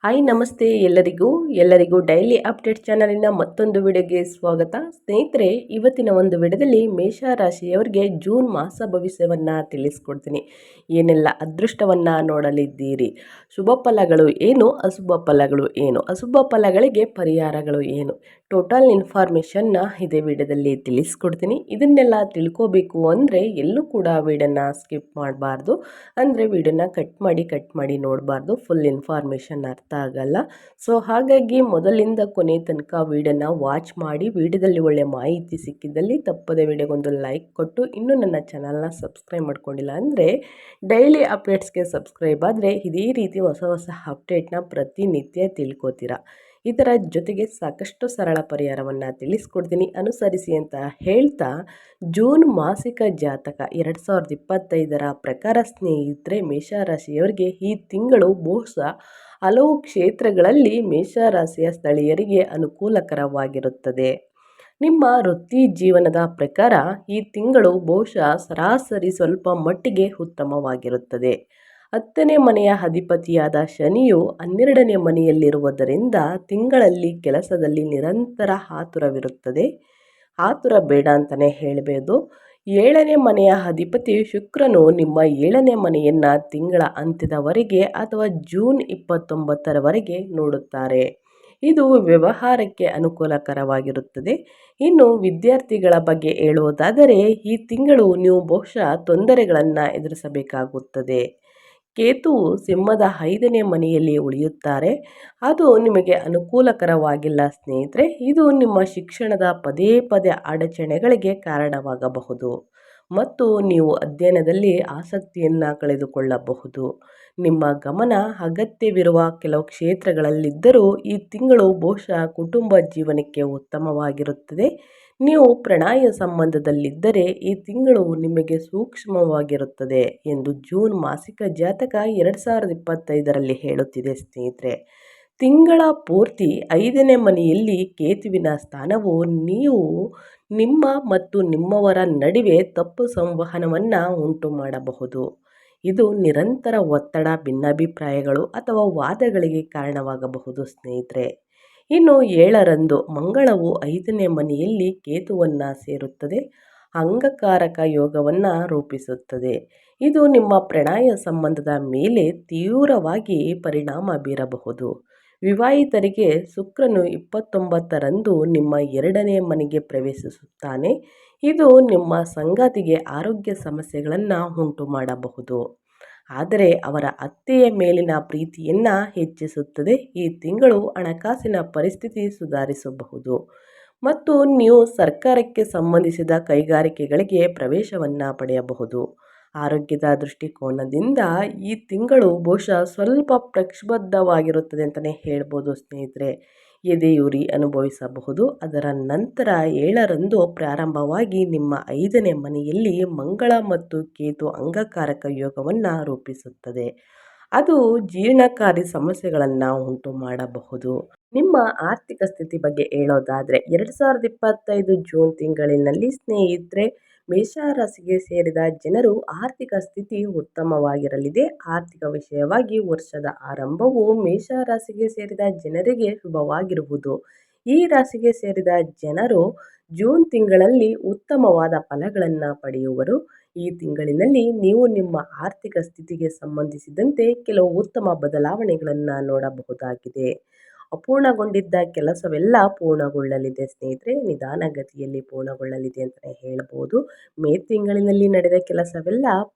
Hi ನಮಸ್ತೆ ಎಲ್ಲರಿಗೂ daily update ಚಾನಲಿನ ಮತ್ತೊಂದು ವಿಡಿಯೋಗೆ ಸ್ವಾಗತ. ಸ್ನೇಹಿತರೆ, ಇವತ್ತಿನ ಒಂದು ವಿಡಿಯೋದಲ್ಲಿ ಮೇಷ ರಾಶಿಯವರಿಗೆ ಜೂನ್ ಮಾಸ ಭವಿಷ್ಯವನ್ನು ತಿಳಿಸ್ಕೊಡ್ತೀನಿ. ಏನೆಲ್ಲ ಅದೃಷ್ಟವನ್ನು ನೋಡಲಿದ್ದೀರಿ, ಶುಭ ಫಲಗಳು ಏನು, ಅಶುಭ ಫಲಗಳು ಏನು, ಅಶುಭ ಫಲಗಳಿಗೆ ಪರಿಹಾರಗಳು ಏನು, ಟೋಟಲ್ ಇನ್ಫಾರ್ಮೇಷನ್ನ ಇದೇ ವಿಡಿಯೋದಲ್ಲಿ ತಿಳಿಸ್ಕೊಡ್ತೀನಿ. ಇದನ್ನೆಲ್ಲ ತಿಳ್ಕೋಬೇಕು ಅಂದರೆ ಎಲ್ಲೂ ಕೂಡ ವಿಡಿಯೋನ ಸ್ಕಿಪ್ ಮಾಡಬಾರ್ದು. ಅಂದರೆ ವಿಡಿಯೋನ ಕಟ್ ಮಾಡಿ ನೋಡಬಾರ್ದು, ಫುಲ್ ಇನ್ಫಾರ್ಮೇಷನ್ ಅರ್ಥ ಆಗಲ್ಲ. ಸೊ ಹಾಗಾಗಿ ಮೊದಲಿಂದ ಕೊನೆ ತನಕ ವಿಡಿಯೋನ ವಾಚ್ ಮಾಡಿ, ವಿಡಿಯೋದಲ್ಲಿ ಒಳ್ಳೆ ಮಾಹಿತಿ ಸಿಕ್ಕಿದ್ದಲ್ಲಿ ತಪ್ಪದೆ ವಿಡಿಯೋಗೊಂದು ಲೈಕ್ ಕೊಟ್ಟು, ಇನ್ನೂ ನನ್ನ ಚಾನಲ್ನ ಸಬ್ಸ್ಕ್ರೈಬ್ ಮಾಡ್ಕೊಂಡಿಲ್ಲ ಅಂದರೆ ಡೈಲಿ ಅಪ್ಡೇಟ್ಸ್ಗೆ ಸಬ್ಸ್ಕ್ರೈಬ್ ಆದರೆ ಇದೇ ರೀತಿ ಹೊಸ ಅಪ್ಡೇಟ್ನ ಪ್ರತಿನಿತ್ಯ ತಿಳ್ಕೊತೀರಾ. ಇದರ ಜೊತೆಗೆ ಸಾಕಷ್ಟು ಸರಳ ಪರಿಹಾರವನ್ನು ತಿಳಿಸ್ಕೊಡ್ತೀನಿ, ಅನುಸರಿಸಿ ಅಂತ ಹೇಳ್ತಾ, ಜೂನ್ ಮಾಸಿಕ ಜಾತಕ 2025 ಪ್ರಕಾರ ಸ್ನೇಹಿತರೆ, ಮೇಷರಾಶಿಯವರಿಗೆ ಈ ತಿಂಗಳು ಬಹುಶಃ ಹಲವು ಕ್ಷೇತ್ರಗಳಲ್ಲಿ ಮೇಷರಾಶಿಯ ಸ್ಥಳೀಯರಿಗೆ ಅನುಕೂಲಕರವಾಗಿರುತ್ತದೆ. ನಿಮ್ಮ ವೃತ್ತಿ ಜೀವನದ ಪ್ರಕಾರ ಈ ತಿಂಗಳು ಬಹುಶಃ ಸರಾಸರಿ ಸ್ವಲ್ಪ ಮಟ್ಟಿಗೆ ಉತ್ತಮವಾಗಿರುತ್ತದೆ. 10ನೇ ಮನೆಯ ಅಧಿಪತಿಯಾದ ಶನಿಯು 12ನೇ ಮನೆಯಲ್ಲಿರುವುದರಿಂದ ತಿಂಗಳಲ್ಲಿ ಕೆಲಸದಲ್ಲಿ ನಿರಂತರ ಆತುರವಿರುತ್ತದೆ. ಆತುರ ಬೇಡ ಅಂತಲೇ ಹೇಳಬಹುದು. 7ನೇ ಮನೆಯ ಅಧಿಪತಿ ಶುಕ್ರನು ನಿಮ್ಮ 7ನೇ ಮನೆಯನ್ನು ತಿಂಗಳ ಅಂತ್ಯದವರೆಗೆ ಅಥವಾ ಜೂನ್ 29ರವರೆಗೆ ನೋಡುತ್ತಾರೆ. ಇದು ವ್ಯವಹಾರಕ್ಕೆ ಅನುಕೂಲಕರವಾಗಿರುತ್ತದೆ. ಇನ್ನು ವಿದ್ಯಾರ್ಥಿಗಳ ಬಗ್ಗೆ ಹೇಳುವುದಾದರೆ ಈ ತಿಂಗಳು ನೀವು ಬಹುಶಃ ತೊಂದರೆಗಳನ್ನು ಎದುರಿಸಬೇಕಾಗುತ್ತದೆ. ಕೇತುವು ಸಿಂಹದ 5ನೇ ಮನೆಯಲ್ಲಿ ಉಳಿಯುತ್ತಾರೆ. ಅದು ನಿಮಗೆ ಅನುಕೂಲಕರವಾಗಿಲ್ಲ ಸ್ನೇಹಿತರೆ. ಇದು ನಿಮ್ಮ ಶಿಕ್ಷಣದ ಪದೇ ಅಡಚಣೆಗಳಿಗೆ ಕಾರಣವಾಗಬಹುದು ಮತ್ತು ನೀವು ಅಧ್ಯಯನದಲ್ಲಿ ಆಸಕ್ತಿಯನ್ನು ಕಳೆದುಕೊಳ್ಳಬಹುದು. ನಿಮ್ಮ ಗಮನ ಅಗತ್ಯವಿರುವ ಕೆಲವು ಕ್ಷೇತ್ರಗಳಲ್ಲಿದ್ದರೂ ಈ ತಿಂಗಳು ಬಹುಶಃ ಕುಟುಂಬ ಜೀವನಕ್ಕೆ ಉತ್ತಮವಾಗಿರುತ್ತದೆ. ನೀವು ಪ್ರಣಯ ಸಂಬಂಧದಲ್ಲಿದ್ದರೆ ಈ ತಿಂಗಳು ನಿಮಗೆ ಸೂಕ್ಷ್ಮವಾಗಿರುತ್ತದೆ ಎಂದು ಜೂನ್ ಮಾಸಿಕ ಜಾತಕ 2025ರಲ್ಲಿ ಹೇಳುತ್ತಿದೆ ಸ್ನೇಹಿತರೆ. ತಿಂಗಳ ಪೂರ್ತಿ 5ನೇ ಮನೆಯಲ್ಲಿ ಕೇತುವಿನ ಸ್ಥಾನವು ನೀವು ನಿಮ್ಮ ಮತ್ತು ನಿಮ್ಮವರ ನಡುವೆ ತಪ್ಪು ಸಂವಹನವನ್ನು ಉಂಟು ಮಾಡಬಹುದು. ಇದು ನಿರಂತರ ಒತ್ತಡ, ಭಿನ್ನಾಭಿಪ್ರಾಯಗಳು ಅಥವಾ ವಾದಗಳಿಗೆ ಕಾರಣವಾಗಬಹುದು ಸ್ನೇಹಿತರೆ. ಇನ್ನು 7ರಂದು ಮಂಗಳವು 5ನೇ ಮನೆಯಲ್ಲಿ ಕೇತುವನ್ನು ಸೇರುತ್ತದೆ, ಅಂಗಕಾರಕ ಯೋಗವನ್ನು ರೂಪಿಸುತ್ತದೆ. ಇದು ನಿಮ್ಮ ಪ್ರಣಯ ಸಂಬಂಧದ ಮೇಲೆ ತೀವ್ರವಾಗಿ ಪರಿಣಾಮ ಬೀರಬಹುದು. ವಿವಾಹಿತರಿಗೆ ಶುಕ್ರನು 29ರಂದು ನಿಮ್ಮ 2ನೇ ಮನೆಗೆ ಪ್ರವೇಶಿಸುತ್ತಾನೆ. ಇದು ನಿಮ್ಮ ಸಂಗಾತಿಗೆ ಆರೋಗ್ಯ ಸಮಸ್ಯೆಗಳನ್ನು ಉಂಟು ಮಾಡಬಹುದು, ಆದರೆ ಅವರ ಅತ್ತೆಯ ಮೇಲಿನ ಪ್ರೀತಿಯನ್ನು ಹೆಚ್ಚಿಸುತ್ತದೆ. ಈ ತಿಂಗಳು ಹಣಕಾಸಿನ ಪರಿಸ್ಥಿತಿ ಸುಧಾರಿಸಬಹುದು ಮತ್ತು ನೀವು ಸರ್ಕಾರಕ್ಕೆ ಸಂಬಂಧಿಸಿದ ಕೈಗಾರಿಕೆಗಳಿಗೆ ಪ್ರವೇಶವನ್ನು ಪಡೆಯಬಹುದು. ಆರೋಗ್ಯದ ದೃಷ್ಟಿಕೋನದಿಂದ ಈ ತಿಂಗಳು ಬಹುಶಃ ಸ್ವಲ್ಪ ಪ್ರಕ್ಷುಬ್ಧವಾಗಿರುತ್ತದೆ ಅಂತಲೇ ಹೇಳ್ಬೋದು ಸ್ನೇಹಿತರೆ. ಎದೆಯುರಿ ಅನುಭವಿಸಬಹುದು. ಅದರ ನಂತರ 7ರಂದು ಪ್ರಾರಂಭವಾಗಿ ನಿಮ್ಮ 5ನೇ ಮನೆಯಲ್ಲಿ ಮಂಗಳ ಮತ್ತು ಕೇತು ಅಂಗಕಾರಕ ಯೋಗವನ್ನು ರೂಪಿಸುತ್ತದೆ. ಅದು ಜೀರ್ಣಕಾರಿ ಸಮಸ್ಯೆಗಳನ್ನು ಉಂಟು ಮಾಡಬಹುದು. ನಿಮ್ಮ ಆರ್ಥಿಕ ಸ್ಥಿತಿ ಬಗ್ಗೆ ಹೇಳೋದಾದರೆ 2025 ಜೂನ್ ತಿಂಗಳಿನಲ್ಲಿ ಸ್ನೇಹಿತರೆ, ಮೇಷರಾಶಿಗೆ ಸೇರಿದ ಜನರು ಆರ್ಥಿಕ ಸ್ಥಿತಿ ಉತ್ತಮವಾಗಿರಲಿದೆ. ಆರ್ಥಿಕ ವಿಷಯವಾಗಿ ವರ್ಷದ ಆರಂಭವು ಮೇಷರಾಶಿಗೆ ಸೇರಿದ ಜನರಿಗೆ ಶುಭವಾಗಿರುವುದು. ಈ ರಾಶಿಗೆ ಸೇರಿದ ಜನರು ಜೂನ್ ತಿಂಗಳಲ್ಲಿ ಉತ್ತಮವಾದ ಫಲಗಳನ್ನು ಪಡೆಯುವರು. ಈ ತಿಂಗಳಿನಲ್ಲಿ ನೀವು ನಿಮ್ಮ ಆರ್ಥಿಕ ಸ್ಥಿತಿಗೆ ಸಂಬಂಧಿಸಿದಂತೆ ಕೆಲವು ಉತ್ತಮ ಬದಲಾವಣೆಗಳನ್ನು ನೋಡಬಹುದಾಗಿದೆ. ಅಪೂರ್ಣಗೊಂಡಿದ್ದ ಕೆಲಸವೆಲ್ಲ ಪೂರ್ಣಗೊಳ್ಳಲಿದೆ ಸ್ನೇಹಿತರೆ. ನಿಧಾನಗತಿಯಲ್ಲಿ ಪೂರ್ಣಗೊಳ್ಳಲಿದೆ ಅಂತಲೇ ಹೇಳ್ಬೋದು. ಮೇ ತಿಂಗಳಿನಲ್ಲಿ ನಡೆದ ಕೆಲಸವೆಲ್ಲ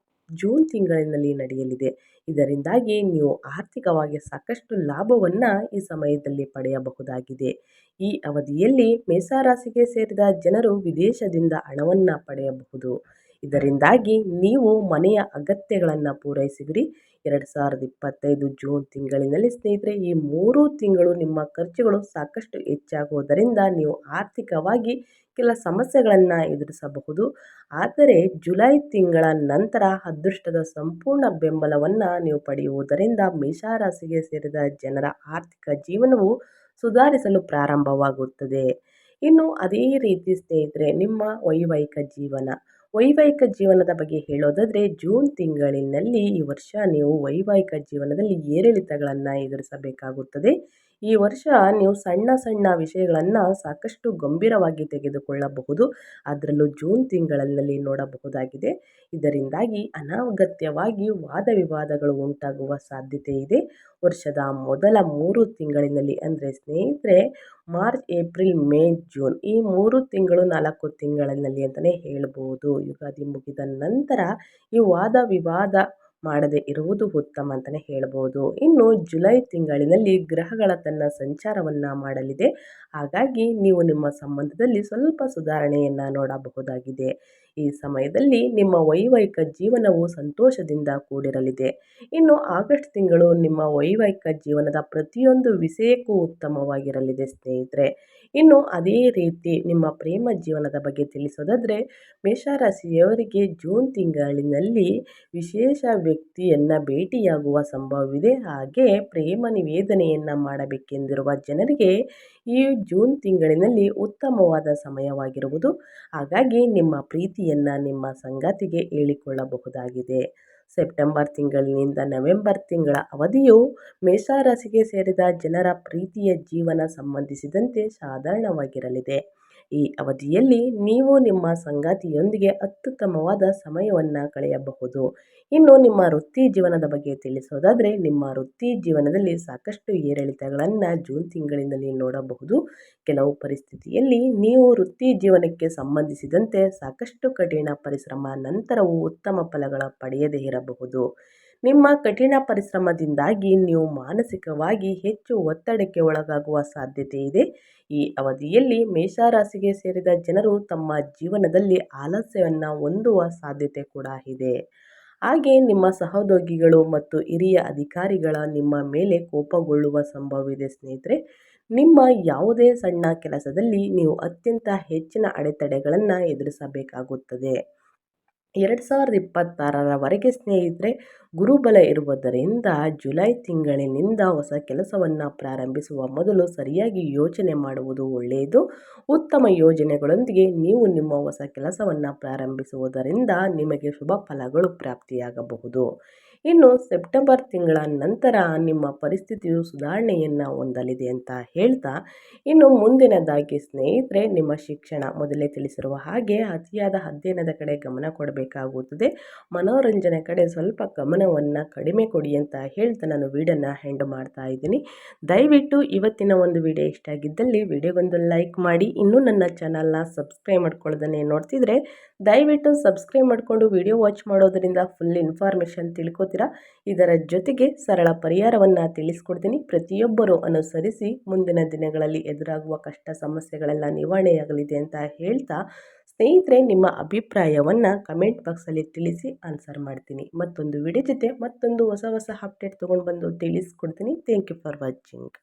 ಜೂನ್ ತಿಂಗಳಿನಲ್ಲಿ ನಡೆಯಲಿದೆ. ಇದರಿಂದಾಗಿ ನೀವು ಆರ್ಥಿಕವಾಗಿ ಸಾಕಷ್ಟು ಲಾಭವನ್ನು ಈ ಸಮಯದಲ್ಲಿ ಪಡೆಯಬಹುದಾಗಿದೆ. ಈ ಅವಧಿಯಲ್ಲಿ ಮೇಷರಾಶಿಗೆ ಸೇರಿದ ಜನರು ವಿದೇಶದಿಂದ ಹಣವನ್ನು ಪಡೆಯಬಹುದು. ಇದರಿಂದಾಗಿ ನೀವು ಮನೆಯ ಅಗತ್ಯಗಳನ್ನು ಪೂರೈಸುವಿರಿ. 2025 ಜೂನ್ ತಿಂಗಳಿನಲ್ಲಿ ಸ್ನೇಹಿತರೆ, ಈ 3 ತಿಂಗಳು ನಿಮ್ಮ ಖರ್ಚುಗಳು ಸಾಕಷ್ಟು ಹೆಚ್ಚಾಗುವುದರಿಂದ ನೀವು ಆರ್ಥಿಕವಾಗಿ ಕೆಲ ಸಮಸ್ಯೆಗಳನ್ನು ಎದುರಿಸಬಹುದು. ಆದರೆ ಜುಲೈ ತಿಂಗಳ ನಂತರ ಅದೃಷ್ಟದ ಸಂಪೂರ್ಣ ಬೆಂಬಲವನ್ನು ನೀವು ಪಡೆಯುವುದರಿಂದ ಮೇಷರಾಶಿಗೆ ಸೇರಿದ ಜನರ ಆರ್ಥಿಕ ಜೀವನವು ಸುಧಾರಿಸಲು ಪ್ರಾರಂಭವಾಗುತ್ತದೆ. ಇನ್ನು ಅದೇ ರೀತಿ ಸ್ನೇಹಿತರೆ, ನಿಮ್ಮ ವೈವಾಹಿಕ ಜೀವನ ವೈವಾಹಿಕ ಜೀವನದ ಬಗ್ಗೆ ಹೇಳೋದಾದರೆ ಜೂನ್ ತಿಂಗಳಿನಲ್ಲಿ ಈ ವರ್ಷ ನೀವು ವೈವಾಹಿಕ ಜೀವನದಲ್ಲಿ ಏರಿಳಿತಗಳನ್ನು ಎದುರಿಸಬೇಕಾಗುತ್ತದೆ. ಈ ವರ್ಷ ನೀವು ಸಣ್ಣ ಸಣ್ಣ ವಿಷಯಗಳನ್ನು ಸಾಕಷ್ಟು ಗಂಭೀರವಾಗಿ ತೆಗೆದುಕೊಳ್ಳಬಹುದು. ಅದರಲ್ಲೂ ಜೂನ್ ತಿಂಗಳಲ್ಲಿ ನೋಡಬಹುದಾಗಿದೆ. ಇದರಿಂದಾಗಿ ಅನಗತ್ಯವಾಗಿ ವಾದ ವಿವಾದಗಳು ಉಂಟಾಗುವ ಸಾಧ್ಯತೆ ಇದೆ. ವರ್ಷದ ಮೊದಲ 3 ತಿಂಗಳಿನಲ್ಲಿ ಅಂದರೆ ಸ್ನೇಹಿತರೆ ಮಾರ್ಚ್, ಏಪ್ರಿಲ್, ಮೇ, ಜೂನ್ ಈ 3 ತಿಂಗಳು 4 ತಿಂಗಳಿನಲ್ಲಿ ಅಂತಲೇ ಹೇಳ್ಬೋದು. ಯುಗಾದಿ ಮುಗಿದ ನಂತರ ಈ ವಾದ ವಿವಾದ ಮಾಡದೇ ಇರುವುದು ಉತ್ತಮ ಅಂತಲೇ ಹೇಳ್ಬೋದು. ಇನ್ನು ಜುಲೈ ತಿಂಗಳಿನಲ್ಲಿ ಗ್ರಹಗಳ ತನ್ನ ಸಂಚಾರವನ್ನು ಮಾಡಲಿದೆ. ಹಾಗಾಗಿ ನೀವು ನಿಮ್ಮ ಸಂಬಂಧದಲ್ಲಿ ಸ್ವಲ್ಪ ಸುಧಾರಣೆಯನ್ನು ನೋಡಬಹುದಾಗಿದೆ. ಈ ಸಮಯದಲ್ಲಿ ನಿಮ್ಮ ವೈವಾಹಿಕ ಜೀವನವು ಸಂತೋಷದಿಂದ ಕೂಡಿರಲಿದೆ. ಇನ್ನು ಆಗಸ್ಟ್ ತಿಂಗಳು ನಿಮ್ಮ ವೈವಾಹಿಕ ಜೀವನದ ಪ್ರತಿಯೊಂದು ವಿಷಯಕ್ಕೂ ಉತ್ತಮವಾಗಿರಲಿದೆ ಸ್ನೇಹಿತರೆ. ಇನ್ನು ಅದೇ ರೀತಿ ನಿಮ್ಮ ಪ್ರೇಮ ಜೀವನದ ಬಗ್ಗೆ ತಿಳಿಸೋದಾದರೆ ಮೇಷರಾಶಿಯವರಿಗೆ ಜೂನ್ ತಿಂಗಳಿನಲ್ಲಿ ವಿಶೇಷ ವ್ಯಕ್ತಿಯನ್ನು ಭೇಟಿಯಾಗುವ ಸಂಭವವಿದೆ. ಹಾಗೆ ಪ್ರೇಮ ನಿವೇದನೆಯನ್ನು ಮಾಡಬೇಕೆಂದಿರುವ ಜನರಿಗೆ ಈ ಜೂನ್ ತಿಂಗಳಿನಲ್ಲಿ ಉತ್ತಮವಾದ ಸಮಯವಾಗಿರುವುದು. ಹಾಗಾಗಿ ನಿಮ್ಮ ಪ್ರೀತಿಯನ್ನು ನಿಮ್ಮ ಸಂಗಾತಿಗೆ ಹೇಳಿಕೊಳ್ಳಬಹುದಾಗಿದೆ. ಸೆಪ್ಟೆಂಬರ್ ತಿಂಗಳಿನಿಂದ ನವೆಂಬರ್ ತಿಂಗಳ ಅವಧಿಯು ಮೇಷರಾಶಿಗೆ ಸೇರಿದ ಜನರ ಪ್ರೀತಿಯ ಜೀವನ ಸಂಬಂಧಿಸಿದಂತೆ ಸಾಧಾರಣವಾಗಿರಲಿದೆ. ಈ ಅವಧಿಯಲ್ಲಿ ನೀವು ನಿಮ್ಮ ಸಂಗಾತಿಯೊಂದಿಗೆ ಅತ್ಯುತ್ತಮವಾದ ಸಮಯವನ್ನು ಕಳೆಯಬಹುದು. ಇನ್ನು ನಿಮ್ಮ ವೃತ್ತಿ ಜೀವನದ ಬಗ್ಗೆ ತಿಳಿಸೋದಾದರೆ ನಿಮ್ಮ ವೃತ್ತಿ ಜೀವನದಲ್ಲಿ ಸಾಕಷ್ಟು ಏರಿಳಿತಗಳನ್ನು ಜೂನ್ ತಿಂಗಳಿನಲ್ಲಿ ನೋಡಬಹುದು. ಕೆಲವು ಪರಿಸ್ಥಿತಿಯಲ್ಲಿ ನೀವು ವೃತ್ತಿ ಜೀವನಕ್ಕೆ ಸಂಬಂಧಿಸಿದಂತೆ ಸಾಕಷ್ಟು ಕಠಿಣ ಪರಿಶ್ರಮ ನಂತರವೂ ಉತ್ತಮ ಫಲಗಳ ಪಡೆಯದೇ ಇರಬಹುದು. ನಿಮ್ಮ ಕಠಿಣ ಪರಿಶ್ರಮದಿಂದಾಗಿ ನೀವು ಮಾನಸಿಕವಾಗಿ ಹೆಚ್ಚು ಒತ್ತಡಕ್ಕೆ ಒಳಗಾಗುವ ಸಾಧ್ಯತೆ ಇದೆ. ಈ ಅವಧಿಯಲ್ಲಿ ಮೇಷರಾಶಿಗೆ ಸೇರಿದ ಜನರು ತಮ್ಮ ಜೀವನದಲ್ಲಿ ಆಲಸ್ಯವನ್ನು ಹೊಂದುವ ಸಾಧ್ಯತೆ ಕೂಡ ಇದೆ. ಹಾಗೆ ನಿಮ್ಮ ಸಹೋದ್ಯೋಗಿಗಳು ಮತ್ತು ಹಿರಿಯ ಅಧಿಕಾರಿಗಳ ನಿಮ್ಮ ಮೇಲೆ ಕೋಪಗೊಳ್ಳುವ ಸಂಭವವಿದೆ ಸ್ನೇಹಿತರೆ. ನಿಮ್ಮ ಯಾವುದೇ ಸಣ್ಣ ಕೆಲಸದಲ್ಲಿ ನೀವು ಅತ್ಯಂತ ಹೆಚ್ಚಿನ ಅಡೆತಡೆಗಳನ್ನು ಎದುರಿಸಬೇಕಾಗುತ್ತದೆ. 2026ರವರೆಗೆ ಸ್ನೇಹಿತರೆ ಗುರುಬಲ ಇರುವುದರಿಂದ ಜುಲೈ ತಿಂಗಳಿನಿಂದ ಹೊಸ ಕೆಲಸವನ್ನು ಪ್ರಾರಂಭಿಸುವ ಮೊದಲು ಸರಿಯಾಗಿ ಯೋಚನೆ ಮಾಡುವುದು ಒಳ್ಳೆಯದು. ಉತ್ತಮ ಯೋಜನೆಗಳೊಂದಿಗೆ ನೀವು ನಿಮ್ಮ ಹೊಸ ಕೆಲಸವನ್ನು ಪ್ರಾರಂಭಿಸುವುದರಿಂದ ನಿಮಗೆ ಶುಭ ಫಲಗಳು ಪ್ರಾಪ್ತಿಯಾಗಬಹುದು. ಇನ್ನು ಸೆಪ್ಟೆಂಬರ್ ತಿಂಗಳ ನಂತರ ನಿಮ್ಮ ಪರಿಸ್ಥಿತಿಯು ಸುಧಾರಣೆಯನ್ನು ಹೊಂದಲಿದೆ ಅಂತ ಹೇಳ್ತಾ, ಇನ್ನು ಮುಂದಿನದಾಗಿ ಸ್ನೇಹಿತರೆ ನಿಮ್ಮ ಶಿಕ್ಷಣ ಮೊದಲೇ ತಿಳಿಸಿರುವ ಹಾಗೆ ಅತಿಯಾದ ಅಧ್ಯಯನದ ಕಡೆ ಗಮನ ಕೊಡಬೇಕಾಗುತ್ತದೆ. ಮನೋರಂಜನೆ ಕಡೆ ಸ್ವಲ್ಪ ಗಮನವನ್ನು ಕಡಿಮೆ ಕೊಡಿ ಅಂತ ಹೇಳ್ತಾ ನಾನು ವಿಡಿಯೋನ ಎಂಡ್ ಮಾಡ್ತಾ ಇದ್ದೀನಿ. ದಯವಿಟ್ಟು ಇವತ್ತಿನ ಒಂದು ವಿಡಿಯೋ ಇಷ್ಟ ಆಗಿದ್ದಲ್ಲಿ ವಿಡಿಯೋಗೊಂದು ಲೈಕ್ ಮಾಡಿ. ಇನ್ನೂ ನನ್ನ ಚಾನಲ್ನ ಸಬ್ಸ್ಕ್ರೈಬ್ ಮಾಡ್ಕೊಳ್ಳೋದನ್ನೇ ನೋಡ್ತಿದ್ರೆ ದಯವಿಟ್ಟು ಸಬ್ಸ್ಕ್ರೈಬ್ ಮಾಡಿಕೊಂಡು ವಿಡಿಯೋ ವಾಚ್ ಮಾಡೋದರಿಂದ ಫುಲ್ ಇನ್ಫಾರ್ಮೇಷನ್ ತಿಳ್ಕೊತೀರಾ. ಇದರ ಜೊತೆಗೆ ಸರಳ ಪರಿಹಾರವನ್ನು ತಿಳಿಸ್ಕೊಡ್ತೀನಿ. ಪ್ರತಿಯೊಬ್ಬರೂ ಅನುಸರಿಸಿ ಮುಂದಿನ ದಿನಗಳಲ್ಲಿ ಎದುರಾಗುವ ಕಷ್ಟ ಸಮಸ್ಯೆಗಳೆಲ್ಲ ನಿವಾರಣೆಯಾಗಲಿದೆ ಅಂತ ಹೇಳ್ತಾ, ಸ್ನೇಹಿತರೆ ನಿಮ್ಮ ಅಭಿಪ್ರಾಯವನ್ನು ಕಮೆಂಟ್ ಬಾಕ್ಸಲ್ಲಿ ತಿಳಿಸಿ ಆನ್ಸರ್ ಮಾಡ್ತೀನಿ. ಮತ್ತೊಂದು ವಿಡಿಯೋ ಜೊತೆ ಮತ್ತೊಂದು ಹೊಸ ಅಪ್ಡೇಟ್ ತೊಗೊಂಡು ಬಂದು ತಿಳಿಸ್ಕೊಡ್ತೀನಿ. Thank you for watching.